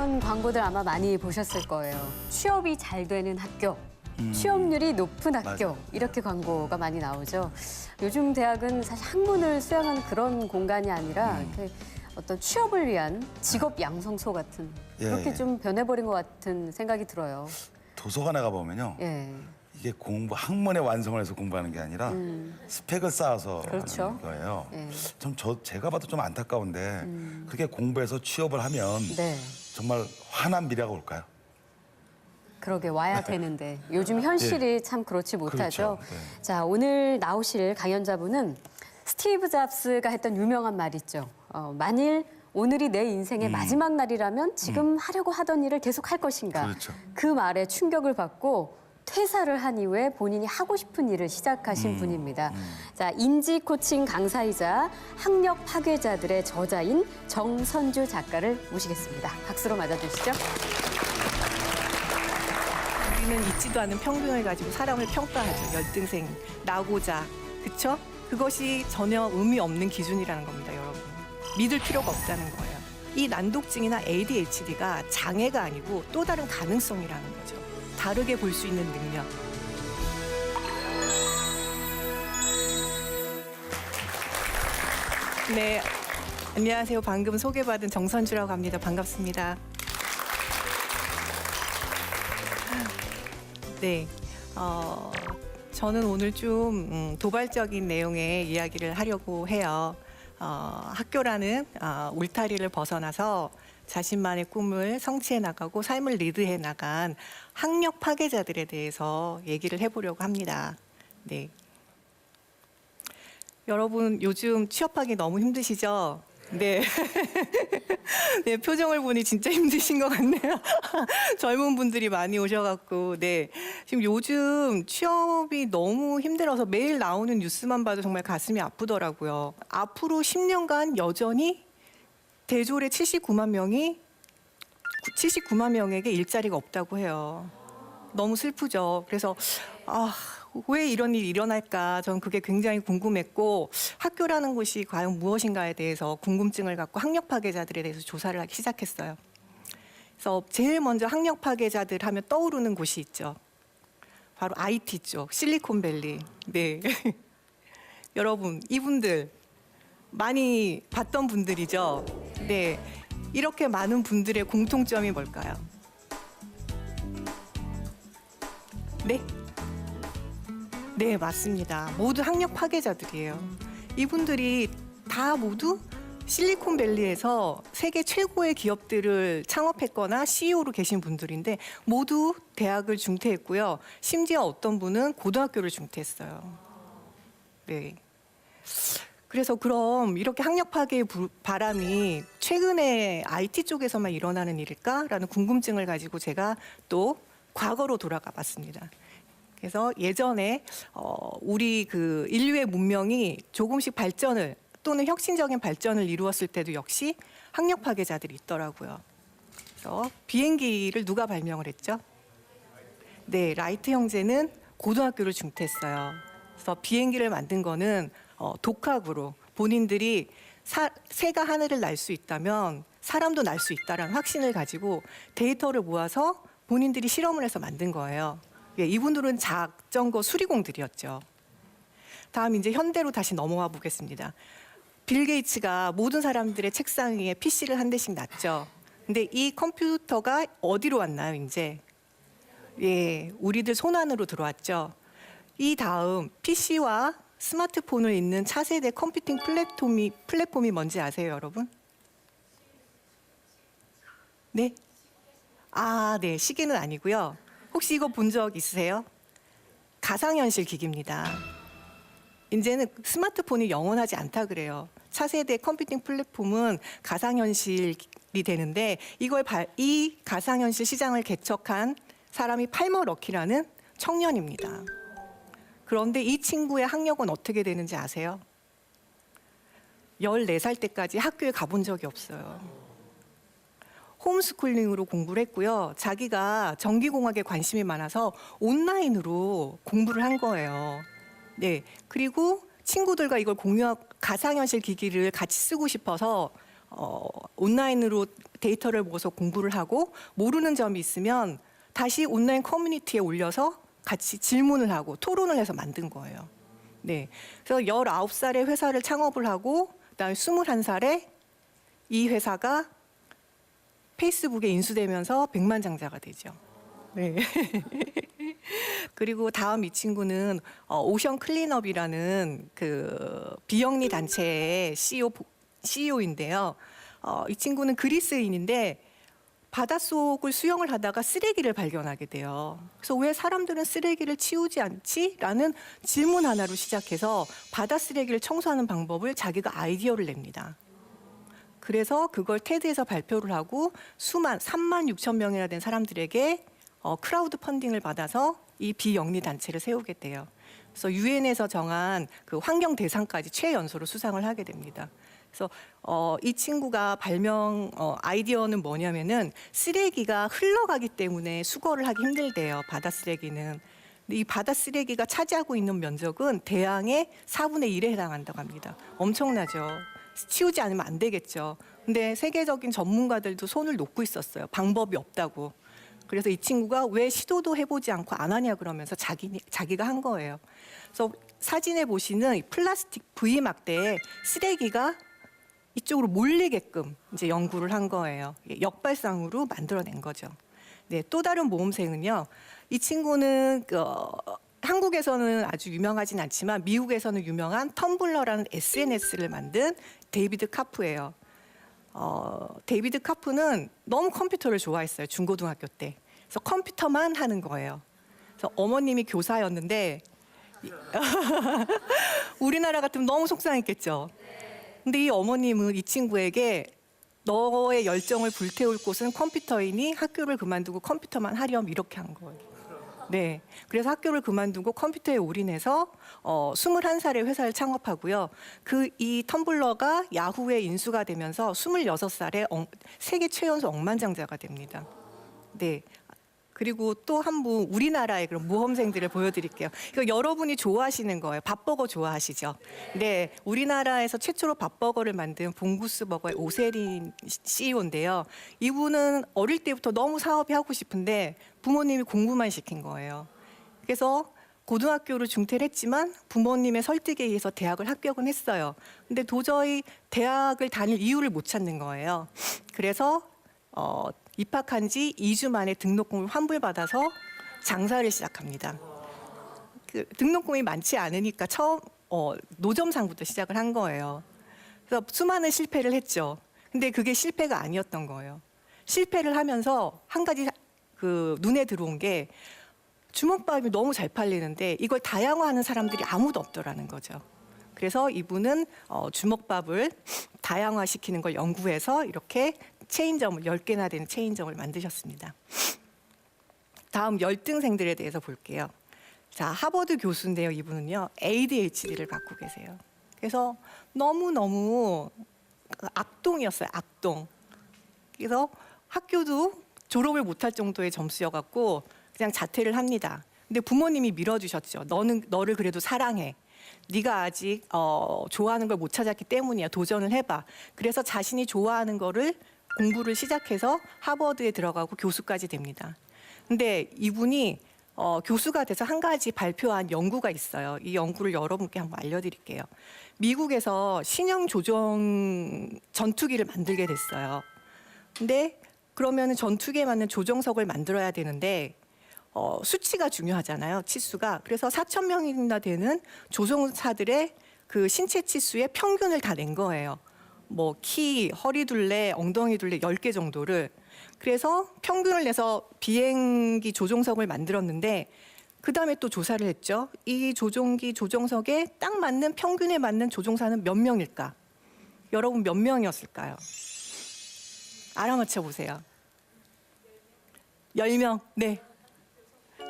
이런 광고들 아마 많이 보셨을 거예요. 취업이 잘 되는 학교, 취업률이 높은 학교, 맞아요. 이렇게 광고가 많이 나오죠. 요즘 대학은 사실 학문을 수양하는 그런 공간이 아니라 이렇게 어떤 취업을 위한 직업 양성소 같은 예, 그렇게 예. 좀 변해버린 것 같은 생각이 들어요. 도서관에 가보면요. 예, 이게 학문의 완성을 해서 공부하는 게 아니라 스펙을 쌓아서 그렇죠. 하는 거예요. 예. 제가 봐도 좀 안타까운데 그렇게 공부해서 취업을 하면 네. 정말 환한 미래가 올까요? 그러게 와야 되는데 요즘 현실이 참 그렇지 못하죠. 그렇죠. 네. 자, 오늘 나오실 강연자분은 스티브 잡스가 했던 유명한 말 있죠. 만일 오늘이 내 인생의 마지막 날이라면 지금 하려고 하던 일을 계속 할 것인가. 그렇죠. 그 말에 충격을 받고 퇴사를 한 이후에 본인이 하고 싶은 일을 시작하신 분입니다. 자, 인지 코칭 강사이자 학력 파괴자들의 저자인 정선주 작가를 모시겠습니다. 박수로 맞아주시죠. 우리는 있지도 않은 평균을 가지고 사람을 평가하죠. 열등생, 나고자, 그쵸? 그것이 전혀 의미 없는 기준이라는 겁니다, 여러분. 믿을 필요가 없다는 거예요. 이 난독증이나 ADHD가 장애가 아니고 또 다른 가능성이라는 거죠. 다르게 볼 수 있는 능력. 네, 안녕하세요. 방금 소개받은 정선주라고 합니다. 반갑습니다. 네, 저는 오늘 좀 도발적인 내용의 이야기를 하려고 해요. 학교라는 울타리를 벗어나서 자신만의 꿈을 성취해 나가고 삶을 리드해 나간 학력 파괴자들에 대해서 얘기를 해보려고 합니다. 네. 여러분 요즘 취업하기 너무 힘드시죠? 네. 네, 표정을 보니 진짜 힘드신 것 같네요. 젊은 분들이 많이 오셔갖고, 네. 지금 요즘 취업이 너무 힘들어서 매일 나오는 뉴스만 봐도 정말 가슴이 아프더라고요. 앞으로 10년간 여전히 대졸의 79만 명에게 일자리가 없다고 해요. 너무 슬프죠. 그래서, 왜 이런 일이 일어날까? 저는 그게 굉장히 궁금했고 학교라는 곳이 과연 무엇인가에 대해서 궁금증을 갖고 학력 파괴자들에 대해서 조사를 하기 시작했어요. 그래서 제일 먼저 학력 파괴자들 하면 떠오르는 곳이 있죠. 바로 IT 쪽, 실리콘밸리. 네. 여러분, 이분들 많이 봤던 분들이죠. 네. 이렇게 많은 분들의 공통점이 뭘까요? 네. 네, 맞습니다. 모두 학력 파괴자들이에요. 이분들이 다 모두 실리콘밸리에서 세계 최고의 기업들을 창업했거나 CEO로 계신 분들인데 모두 대학을 중퇴했고요. 심지어 어떤 분은 고등학교를 중퇴했어요. 네. 그래서 그럼 이렇게 학력 파괴의 바람이 최근에 IT 쪽에서만 일어나는 일일까라는 궁금증을 가지고 제가 또 과거로 돌아가 봤습니다. 그래서 예전에 우리 그 인류의 문명이 조금씩 발전을 또는 혁신적인 발전을 이루었을 때도 역시 학력 파괴자들이 있더라고요. 그래서 비행기를 누가 발명을 했죠? 네, 라이트 형제는 고등학교를 중퇴했어요. 그래서 비행기를 만든 거는 독학으로 본인들이 새가 하늘을 날 수 있다면 사람도 날 수 있다라는 확신을 가지고 데이터를 모아서 본인들이 실험을 해서 만든 거예요. 예, 이분들은 자전거 수리공들이었죠. 다음 이제 현대로 다시 넘어와 보겠습니다. 빌 게이츠가 모든 사람들의 책상 위에 PC를 한 대씩 놨죠. 근데 이 컴퓨터가 어디로 왔나요, 이제? 예, 우리들 손안으로 들어왔죠. 이 다음 PC와 스마트폰을 잇는 차세대 컴퓨팅 플랫폼이 뭔지 아세요, 여러분? 네? 네, 시계는 아니고요. 혹시 이거 본 적 있으세요? 가상현실 기기입니다. 이제는 스마트폰이 영원하지 않다 그래요. 차세대 컴퓨팅 플랫폼은 가상현실이 되는데 이 가상현실 시장을 개척한 사람이 팔머 럭키라는 청년입니다. 그런데 이 친구의 학력은 어떻게 되는지 아세요? 14살 때까지 학교에 가본 적이 없어요. 홈스쿨링으로 공부를 했고요. 자기가 전기공학에 관심이 많아서 온라인으로 공부를 한 거예요. 네. 그리고 친구들과 이걸 가상현실 기기를 같이 쓰고 싶어서 온라인으로 데이터를 모아서 공부를 하고 모르는 점이 있으면 다시 온라인 커뮤니티에 올려서 같이 질문을 하고 토론을 해서 만든 거예요. 네. 그래서 19살에 회사를 창업을 하고 그다음에 21살에 이 회사가 페이스북에 인수되면서 백만장자가 되죠. 네. 그리고 다음 이 친구는 오션 클린업이라는 그 비영리 단체의 CEO인데요. 이 친구는 그리스인인데 바닷속을 수영을 하다가 쓰레기를 발견하게 돼요. 그래서 왜 사람들은 쓰레기를 치우지 않지? 라는 질문 하나로 시작해서 바다 쓰레기를 청소하는 방법을 자기가 아이디어를 냅니다. 그래서 그걸 테드에서 발표를 하고 3만 6천 명이나 된 사람들에게 크라우드 펀딩을 받아서 이 비영리 단체를 세우게 돼요. 그래서 유엔에서 정한 그 환경 대상까지 최연소로 수상을 하게 됩니다. 그래서 이 친구가 발명 아이디어는 뭐냐면은 쓰레기가 흘러가기 때문에 수거를 하기 힘들대요. 바다 쓰레기는. 근데 이 바다 쓰레기가 차지하고 있는 면적은 대양의 4분의 1에 해당한다고 합니다. 엄청나죠. 치우지 않으면 안 되겠죠. 근데 세계적인 전문가들도 손을 놓고 있었어요. 방법이 없다고. 그래서 이 친구가 왜 시도도 해보지 않고 안 하냐 그러면서 자기가 한 거예요. 그래서 사진에 보시는 이 플라스틱 V 막대에 쓰레기가 이쪽으로 몰리게끔 이제 연구를 한 거예요. 역발상으로 만들어낸 거죠. 네, 또 다른 모험생은요. 이 친구는 한국에서는 아주 유명하진 않지만 미국에서는 유명한 텀블러라는 SNS를 만든 데이비드 카프예요. 데이비드 카프는 너무 컴퓨터를 좋아했어요. 중고등학교 때. 그래서 컴퓨터만 하는 거예요. 그래서 어머님이 교사였는데 우리나라 같으면 너무 속상했겠죠. 근데 이 어머님은 이 친구에게 너의 열정을 불태울 곳은 컴퓨터이니 학교를 그만두고 컴퓨터만 하렴 이렇게 한 거예요. 네, 그래서 학교를 그만두고 컴퓨터에 올인해서 21살에 회사를 창업하고요. 이 텀블러가 야후에 인수가 되면서 26살에 세계 최연소 억만장자가 됩니다. 네. 그리고 또 한 분 우리나라의 그런 모험생들을 보여드릴게요. 이거 여러분이 좋아하시는 거예요. 밥버거 좋아하시죠? 네, 우리나라에서 최초로 밥버거를 만든 봉구스버거의 오세린 CEO인데요. 이분은 어릴 때부터 너무 사업이 하고 싶은데 부모님이 공부만 시킨 거예요. 그래서 고등학교를 중퇴를 했지만 부모님의 설득에 의해서 대학을 합격은 했어요. 근데 도저히 대학을 다닐 이유를 못 찾는 거예요. 그래서 입학한 지 2주 만에 등록금을 환불받아서 장사를 시작합니다. 그 등록금이 많지 않으니까 처음 노점상부터 시작을 한 거예요. 그래서 수많은 실패를 했죠. 근데 그게 실패가 아니었던 거예요. 실패를 하면서 한 가지 눈에 들어온 게 주먹밥이 너무 잘 팔리는데 이걸 다양화하는 사람들이 아무도 없더라는 거죠. 그래서 이분은 주먹밥을 다양화시키는 걸 연구해서 이렇게 체인점을 10개나 되는 체인점을 만드셨습니다. 다음 열등생들에 대해서 볼게요. 자, 하버드 교수인데요. 이분은요. ADHD를 갖고 계세요. 그래서 너무너무 악동이었어요. 악동. 그래서 학교도 졸업을 못할 정도의 점수여갖고 그냥 자퇴를 합니다. 근데 부모님이 밀어주셨죠. 너를 그래도 사랑해. 네가 아직 좋아하는 걸 못 찾았기 때문이야. 도전을 해봐. 그래서 자신이 좋아하는 거를 공부를 시작해서 하버드에 들어가고 교수까지 됩니다. 근데 이분이 교수가 돼서 한 가지 발표한 연구가 있어요. 이 연구를 여러분께 한번 알려드릴게요. 미국에서 신형 조종 전투기를 만들게 됐어요. 근데 그러면 전투기에 맞는 조종석을 만들어야 되는데 수치가 중요하잖아요. 치수가. 그래서 4,000명이나 되는 조종사들의 그 신체 치수의 평균을 다 낸 거예요. 뭐 키, 허리 둘레, 엉덩이 둘레 10개 정도를. 그래서 평균을 내서 비행기 조종석을 만들었는데 그다음에 또 조사를 했죠. 이 조종기 조종석에 딱 맞는 평균에 맞는 조종사는 몇 명일까? 여러분 몇 명이었을까요? 알아맞혀 보세요. 10명. 네.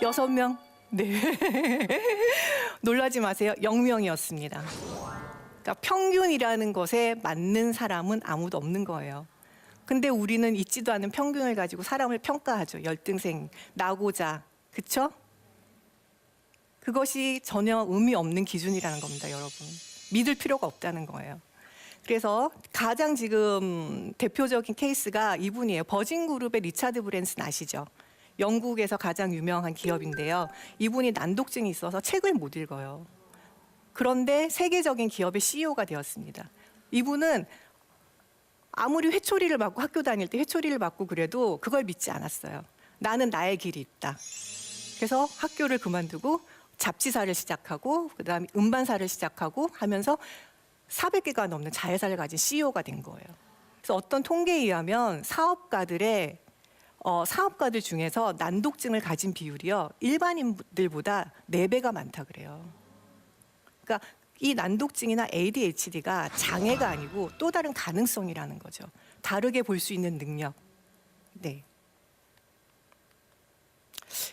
6명? 네. 놀라지 마세요. 0명이었습니다. 그러니까 평균이라는 것에 맞는 사람은 아무도 없는 거예요. 근데 우리는 있지도 않은 평균을 가지고 사람을 평가하죠. 열등생, 나고자. 그쵸? 그것이 전혀 의미 없는 기준이라는 겁니다, 여러분. 믿을 필요가 없다는 거예요. 그래서 가장 지금 대표적인 케이스가 이분이에요. 버진그룹의 리차드 브랜슨 아시죠? 영국에서 가장 유명한 기업인데요. 이분이 난독증이 있어서 책을 못 읽어요. 그런데 세계적인 기업의 CEO가 되었습니다. 이분은 아무리 회초리를 맞고 학교 다닐 때 회초리를 맞고 그래도 그걸 믿지 않았어요. 나는 나의 길이 있다. 그래서 학교를 그만두고 잡지사를 시작하고 그다음에 음반사를 시작하고 하면서 400개가 넘는 자회사를 가진 CEO가 된 거예요. 그래서 어떤 통계에 의하면 사업가들 중에서 난독증을 가진 비율이요, 일반인들보다 4배가 많다 그래요. 그러니까 이 난독증이나 ADHD가 장애가 아니고 또 다른 가능성이라는 거죠. 다르게 볼 수 있는 능력. 네.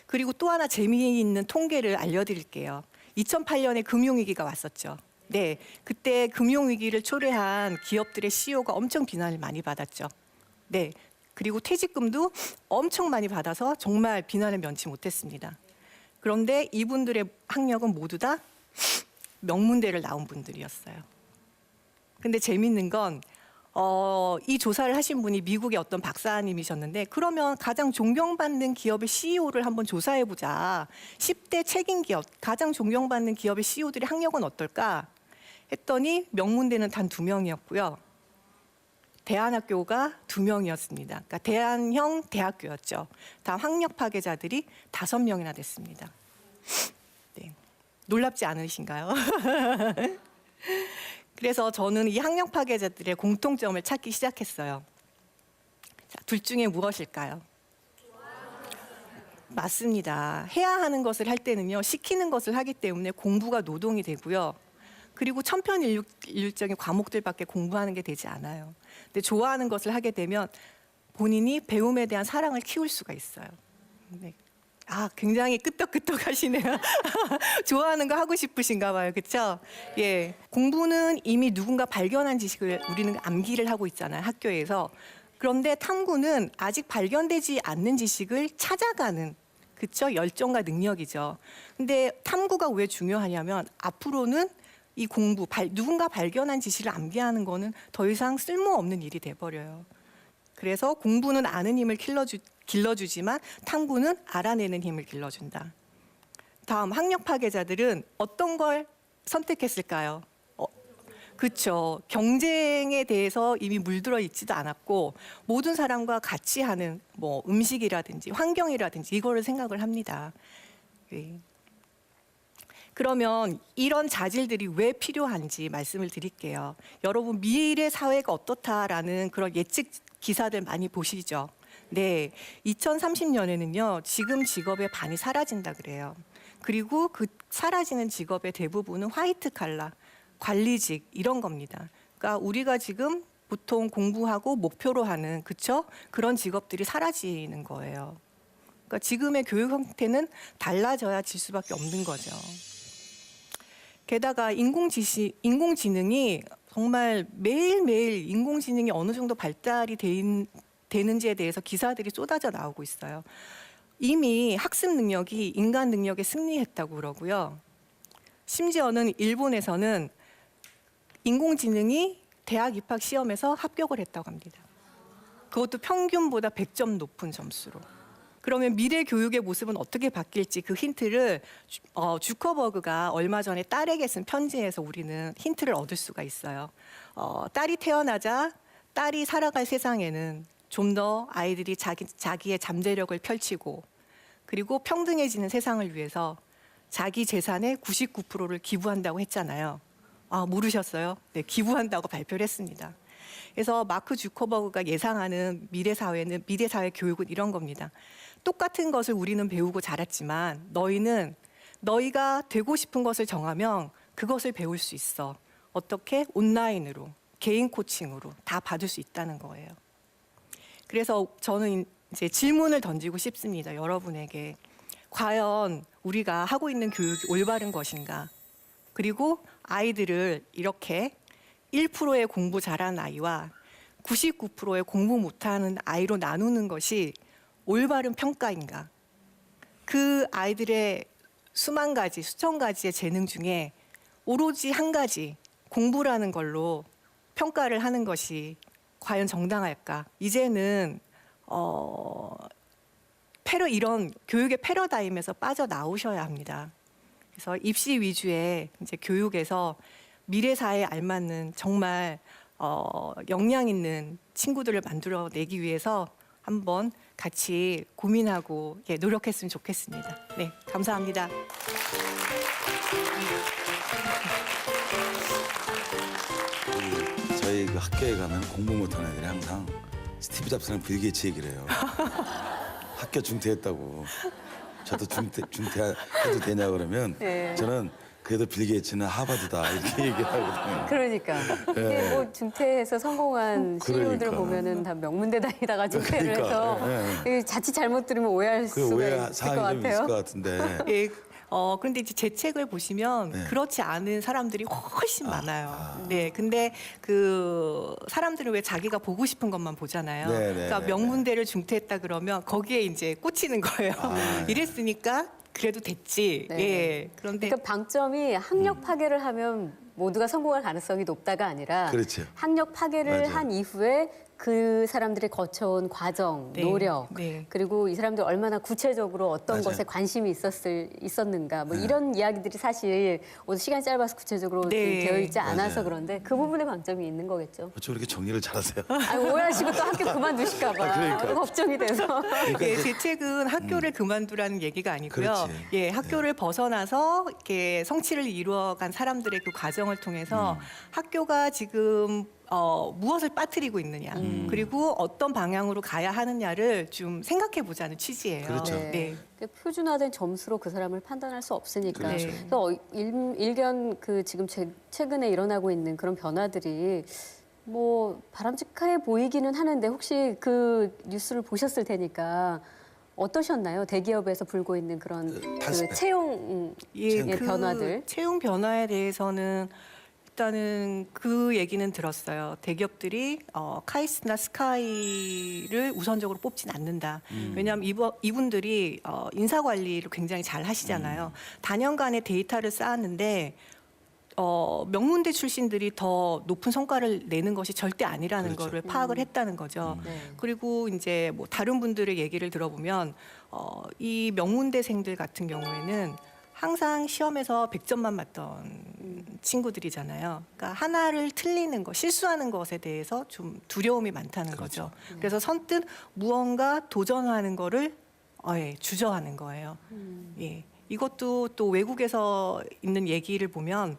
그리고 또 하나 재미있는 통계를 알려드릴게요. 2008년에 금융위기가 왔었죠. 네, 그때 금융위기를 초래한 기업들의 CEO가 엄청 비난을 많이 받았죠. 네, 그리고 퇴직금도 엄청 많이 받아서 정말 비난을 면치 못했습니다. 그런데 이분들의 학력은 모두 다 명문대를 나온 분들이었어요. 근데 재밌는 건 이 조사를 하신 분이 미국의 어떤 박사님이셨는데, 그러면 가장 존경받는 기업의 CEO를 한번 조사해보자. 10대 책임 기업, 가장 존경받는 기업의 CEO들의 학력은 어떨까? 했더니 명문대는 단 2명이었고요. 대안학교가 2명이었습니다. 그러니까 대안형 대학교였죠. 다음 학력 파괴자들이 5명이나 됐습니다. 네. 놀랍지 않으신가요? 그래서 저는 이 학력 파괴자들의 공통점을 찾기 시작했어요. 자, 둘 중에 무엇일까요? 맞습니다. 해야 하는 것을 할 때는요, 시키는 것을 하기 때문에 공부가 노동이 되고요. 그리고 천편일률적인 과목들밖에 공부하는 게 되지 않아요. 근데 좋아하는 것을 하게 되면 본인이 배움에 대한 사랑을 키울 수가 있어요. 네. 아, 굉장히 끄떡끄떡하시네요. 좋아하는 거 하고 싶으신가 봐요. 그렇죠? 예. 공부는 이미 누군가 발견한 지식을 우리는 암기를 하고 있잖아요, 학교에서. 그런데 탐구는 아직 발견되지 않는 지식을 찾아가는, 그렇죠? 열정과 능력이죠. 근데 탐구가 왜 중요하냐면 앞으로는 이 공부, 누군가 발견한 지식을 암기하는 거는 더 이상 쓸모없는 일이 돼버려요. 그래서 공부는 아는 힘을 길러주지만 탐구는 알아내는 힘을 길러준다. 다음, 학력 파괴자들은 어떤 걸 선택했을까요? 그렇죠. 경쟁에 대해서 이미 물들어 있지도 않았고 모든 사람과 같이 하는 뭐 음식이라든지 환경이라든지 이거를 생각을 합니다. 네. 그러면 이런 자질들이 왜 필요한지 말씀을 드릴게요. 여러분, 미래 사회가 어떻다라는 그런 예측 기사들 많이 보시죠? 네, 2030년에는요, 지금 직업의 반이 사라진다 그래요. 그리고 그 사라지는 직업의 대부분은 화이트 칼라, 관리직 이런 겁니다. 그러니까 우리가 지금 보통 공부하고 목표로 하는, 그쵸? 그런 직업들이 사라지는 거예요. 그러니까 지금의 교육 형태는 달라져야 질 수밖에 없는 거죠. 게다가 인공지능이 정말 매일매일 인공지능이 어느 정도 발달이 되는지에 대해서 기사들이 쏟아져 나오고 있어요. 이미 학습 능력이 인간 능력에 승리했다고 그러고요. 심지어는 일본에서는 인공지능이 대학 입학 시험에서 합격을 했다고 합니다. 그것도 평균보다 100점 높은 점수로. 그러면 미래 교육의 모습은 어떻게 바뀔지 그 힌트를 주커버그가 얼마 전에 딸에게 쓴 편지에서 우리는 힌트를 얻을 수가 있어요. 딸이 태어나자 딸이 살아갈 세상에는 좀 더 아이들이 자기의 잠재력을 펼치고 그리고 평등해지는 세상을 위해서 자기 재산의 99%를 기부한다고 했잖아요. 아, 모르셨어요? 네, 기부한다고 발표를 했습니다. 그래서 마크 주커버그가 예상하는 미래 사회는, 미래 사회 교육은 이런 겁니다. 똑같은 것을 우리는 배우고 자랐지만 너희는 너희가 되고 싶은 것을 정하면 그것을 배울 수 있어. 어떻게? 온라인으로, 개인 코칭으로 다 받을 수 있다는 거예요. 그래서 저는 이제 질문을 던지고 싶습니다. 여러분에게. 과연 우리가 하고 있는 교육이 올바른 것인가? 그리고 아이들을 이렇게 1%의 공부 잘하는 아이와 99%의 공부 못하는 아이로 나누는 것이 올바른 평가인가? 그 아이들의 수만 가지, 수천 가지의 재능 중에 오로지 한 가지, 공부라는 걸로 평가를 하는 것이 과연 정당할까? 이제는 이런 교육의 패러다임에서 빠져나오셔야 합니다. 그래서 입시 위주의 이제 교육에서 미래 사회에 알맞는 정말 역량 있는 친구들을 만들어내기 위해서 한번 같이 고민하고 노력했으면 좋겠습니다. 네, 감사합니다. 저희 그 학교에 가면 공부 못하는 애들이 항상 스티브 잡스랑 빌 게이츠 얘기를 해요. 학교 중퇴했다고. 저도 중퇴해도 되냐 그러면 네. 저는 그래도 빌 게이츠는 하버드다 이렇게 얘기를 하거든요. 그러니까 이게 네. 뭐 중퇴해서 성공한 CEO들 그러니까. 보면은 다 명문대 다니다가 중퇴를 그러니까, 해서 이게 자칫 잘못 들으면 오해할 그 수가 오해 있을 것 사항이 좀 있을 같아요. 것 같은데. 예, 그런데 이제 제 책을 보시면 네. 그렇지 않은 사람들이 훨씬 많아요. 네, 근데 그 사람들은 왜 자기가 보고 싶은 것만 보잖아요. 네, 네, 그러니까 네, 명문대를 중퇴했다 그러면 거기에 이제 꽂히는 거예요. 아, 네. 이랬으니까 그래도 됐지. 네. 예, 그런데 그러니까 방점이 학력 파괴를 하면 모두가 성공할 가능성이 높다가 아니라 그렇죠. 학력 파괴를 맞아요. 한 이후에 그 사람들이 거쳐온 과정, 네, 노력, 네. 그리고 이 사람들이 얼마나 구체적으로 어떤 맞아요. 것에 관심이 있었는가, 뭐 네. 이런 이야기들이 사실 오늘 시간이 짧아서 구체적으로 네, 되어 있지 않아서 맞아요. 그런데 그 부분에 방점이 있는 거겠죠. 어쩜 이렇게 정리를 잘하세요? 아, 오해하시고 또 학교 그만두실까 봐 그러니까. 걱정이 돼서. 그러니까 예, 이제 제 책은 학교를 그만두라는 얘기가 아니고요. 그렇지. 예, 학교를 벗어나서 이렇게 성취를 이루어간 사람들의 그 과정을 통해서 학교가 지금 무엇을 빠뜨리고 있느냐, 그리고 어떤 방향으로 가야 하느냐를 좀 생각해 보자는 취지예요. 그렇죠. 네. 표준화된 점수로 그 사람을 판단할 수 없으니까. 그렇죠. 그래서 일견 그 지금 최근에 일어나고 있는 그런 변화들이 뭐 바람직해 보이기는 하는데 혹시 그 뉴스를 보셨을 테니까 어떠셨나요? 대기업에서 불고 있는 그런 그 탈스펙. 채용 예, 그 변화들. 채용 변화에 대해서는 일단은 그 얘기는 들었어요. 대기업들이 카이스트나 스카이를 우선적으로 뽑진 않는다. 왜냐하면 이분들이 인사 관리를 굉장히 잘 하시잖아요. 단연간의 데이터를 쌓았는데 명문대 출신들이 더 높은 성과를 내는 것이 절대 아니라는 그렇죠. 거를 파악을 했다는 거죠. 네. 그리고 이제 뭐 다른 분들의 얘기를 들어보면 이 명문대생들 같은 경우에는 항상 시험에서 100점만 맞던 친구들이잖아요. 그러니까 하나를 틀리는 것, 실수하는 것에 대해서 좀 두려움이 많다는 거죠. 그래서 선뜻 무언가 도전하는 거를 주저하는 거예요. 예. 이것도 또 외국에서 있는 얘기를 보면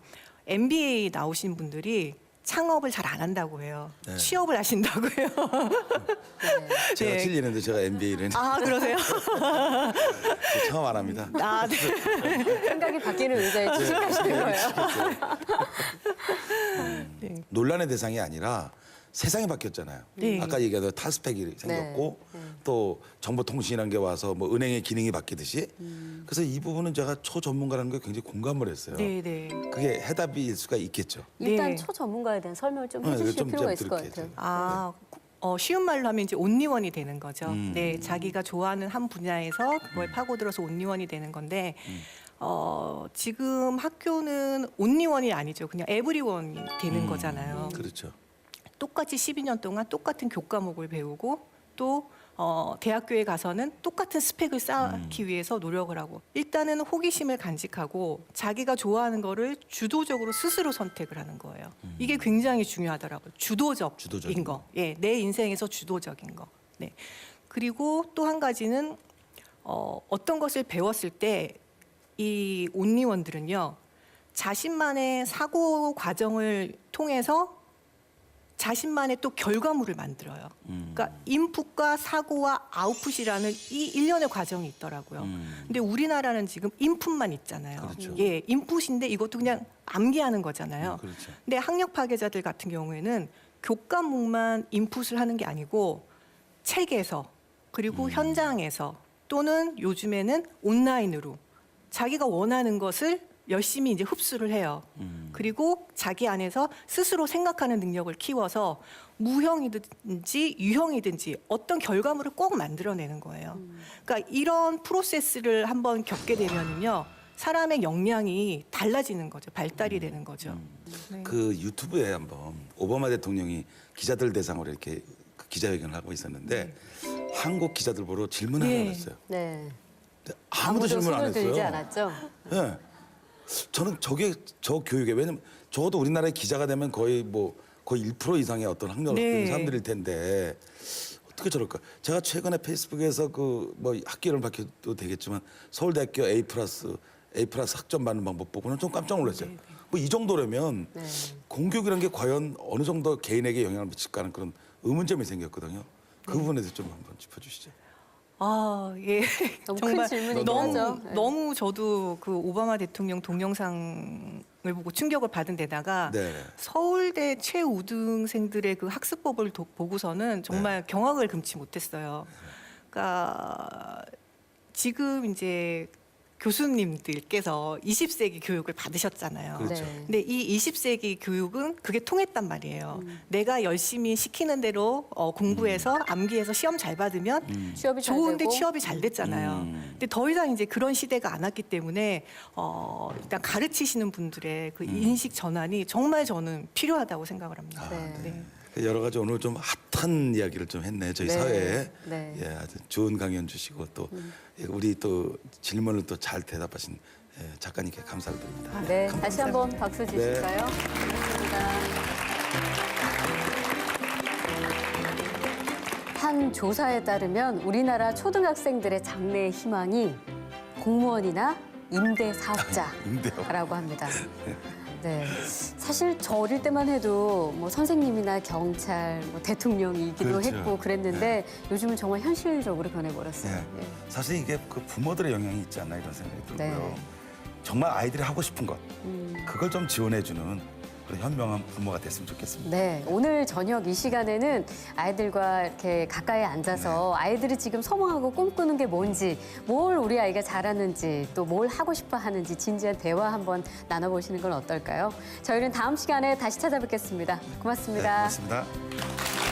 MBA 나오신 분들이 창업을 잘 안 한다고 해요. 네. 취업을 하신다고 해요. 제가 네. 찔리는데 제가 MBA를 아, 그러세요? 창업 안 합니다. 아, 네. 생각이 바뀌는 의자에 취직하시는 거예요. 네. 논란의 대상이 아니라 세상이 바뀌었잖아요. 네. 아까 얘기하던 탈스펙이 생겼고 또 정보통신이라는 게 와서 뭐 은행의 기능이 바뀌듯이 그래서 이 부분은 제가 초전문가라는 게 굉장히 공감을 했어요. 네, 네. 그게 해답일 수가 있겠죠. 일단 네. 초전문가에 대한 설명을 좀 네, 해주실 좀 필요가 있을 것 드릴게요, 같아요. 아, 쉬운 말로 하면 이제 온리원이 되는 거죠. 음. 네, 자기가 좋아하는 한 분야에서 그거에 파고들어서 온리원이 되는 건데, 지금 학교는 온리원이 아니죠. 그냥 에브리원이 되는 거잖아요. 그렇죠. 똑같이 12년 동안 똑같은 교과목을 배우고 또 대학교에 가서는 똑같은 스펙을 쌓기 위해서 노력을 하고 일단은 호기심을 간직하고 자기가 좋아하는 거를 주도적으로 스스로 선택을 하는 거예요. 이게 굉장히 중요하더라고요. 주도적인 거. 예, 내 인생에서 주도적인 거. 네. 그리고 또 한 가지는 어떤 것을 배웠을 때 이 온리원들은요. 자신만의 사고 과정을 통해서 자신만의 또 결과물을 만들어요. 그러니까 인풋과 사고와 아웃풋이라는 이 일련의 과정이 있더라고요. 근데 우리나라는 지금 인풋만 있잖아요. 그렇죠. 예, 인풋인데 이것도 그냥 암기하는 거잖아요. 그렇죠. 근데 학력 파괴자들 같은 경우에는 교과목만 인풋을 하는 게 아니고 책에서 그리고 현장에서 또는 요즘에는 온라인으로 자기가 원하는 것을 열심히 이제 흡수를 해요. 그리고 자기 안에서 스스로 생각하는 능력을 키워서 무형이든지 유형이든지 어떤 결과물을 꼭 만들어내는 거예요. 그러니까 이런 프로세스를 한번 겪게 되면요, 사람의 역량이 달라지는 거죠. 발달이 되는 거죠. 네. 그 유튜브에 한번 오바마 대통령이 기자들 대상으로 이렇게 그 기자회견을 하고 있었는데 한국 기자들 보러 질문을 네. 하고 있어요. 네. 근데 아무도 질문 안 손을 들지 했어요. 않았죠? 네. 저는 저 교육에 왜냐면 적어도 우리나라의 기자가 되면 거의 1% 이상의 어떤 학력을 갖고 있는 네. 사람들일 텐데 어떻게 저럴까? 제가 최근에 페이스북에서 학교 이름 밝혀도 되겠지만 서울대학교 A+ 학점 받는 방법 보고는 좀 깜짝 놀랐어요. 이 정도라면 네. 공교육이라는 게 과연 어느 정도 개인에게 영향을 미칠까 하는 그런 의문점이 생겼거든요. 그 부분에 대해서 좀 한번 짚어주시죠. 아, 예. 너무 큰 질문이긴 하죠. 네. 너무 저도 그 오바마 대통령 동영상을 보고 충격을 받은 데다가 네. 서울대 최우등생들의 그 학습법을 보고서는 정말 경악을 금치 못했어요. 그러니까 지금 이제 교수님들께서 20세기 교육을 받으셨잖아요. 그렇죠. 네. 근데 이 20세기 교육은 그게 통했단 말이에요. 내가 열심히 시키는 대로 공부해서 암기해서 시험 잘 받으면 취업이 잘 좋은데 되고. 취업이 잘 됐잖아요. 근데 더 이상 이제 그런 시대가 안 왔기 때문에 일단 가르치시는 분들의 그 인식 전환이 정말 저는 필요하다고 생각을 합니다. 네. 여러 가지 오늘 좀 핫한 이야기를 좀 했네요. 저희 네. 사회에. 네. 예, 아주 좋은 강연 주시고 또 우리 또 질문을 또 잘 대답하신 작가님께 감사를 드립니다. 네, 다시 한번 박수 주실까요? 고맙습니다. 한 조사에 따르면 우리나라 초등학생들의 장래 희망이 공무원이나 임대 사업자라고 합니다. 네, 사실 저 어릴 때만 해도 뭐 선생님이나 경찰, 뭐 대통령이기도 그렇죠. 했고 그랬는데 요즘은 정말 현실적으로 변해버렸어요. 네. 예. 사실 이게 그 부모들의 영향이 있지 않나 이런 생각이 들고요. 네. 정말 아이들이 하고 싶은 것 그걸 좀 지원해주는 그런 현명한 부모가 됐으면 좋겠습니다. 네, 오늘 저녁 이 시간에는 아이들과 이렇게 가까이 앉아서 아이들이 지금 소망하고 꿈꾸는 게 뭔지, 뭘 우리 아이가 잘하는지, 또 뭘 하고 싶어 하는지 진지한 대화 한번 나눠보시는 건 어떨까요? 저희는 다음 시간에 다시 찾아뵙겠습니다. 고맙습니다. 네, 고맙습니다.